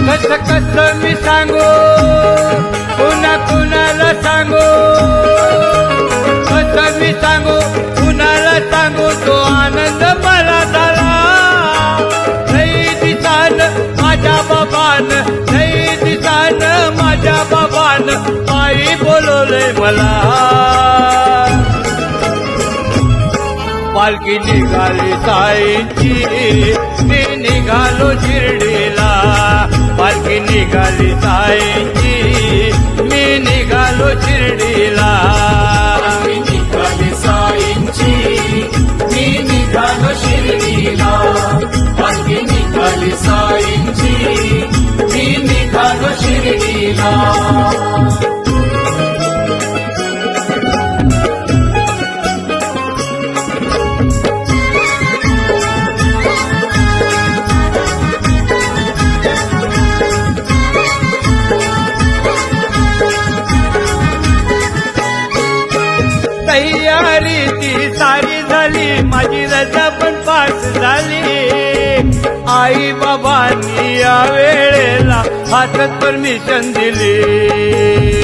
कसं कसं मी सांगू पुन्हा कुणाला सांगू कसं मी सांगू कुणाला सांगू तो आनंद मला झाला लई दिसान माझ्या बाबान लई दिसान माझ्या बाबान आई बोलवलंय मला पालखी निघाली साईंची मी निघालो शिर्डीला पालखी निघाली साईंची मी निघालो शिर्डीला पालखी निघाली साईंची मी निघालो शिर्डीला पालखी निघाली साईंची मी निघालो शिर्डीला तयारी ती सारी झाली माझी रजा पण पास झाली आई बाबांनी या वेळेला हातात परमिशन दिली